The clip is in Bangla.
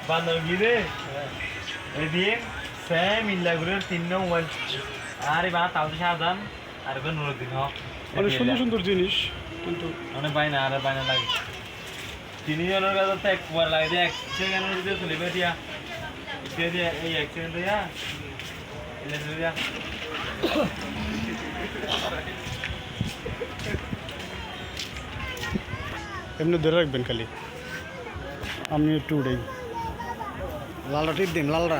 বান্ধব গিয়ে ওই দিয়ে সেম ইল্লাগুলোর 3 নং মোবাইল আরে বা তাও সাবধান আর কোন নুরুদ্দিন হক অনেক সুন্দর সুন্দর জিনিস কিন্তু অনেক বাইনা আর বাইনা লাগে 3 জনের কাছে তো একবার লাগে যে এক সেকেন্ড ভিতরে চলে বেটিয়া দিয়ে এই অ্যাক্সিডেন্ট হইয়া এলে দিয়া এমনি ধরে রাখবেন খালি আমি একটু উড়াই লালটা টিপ দিন লালটা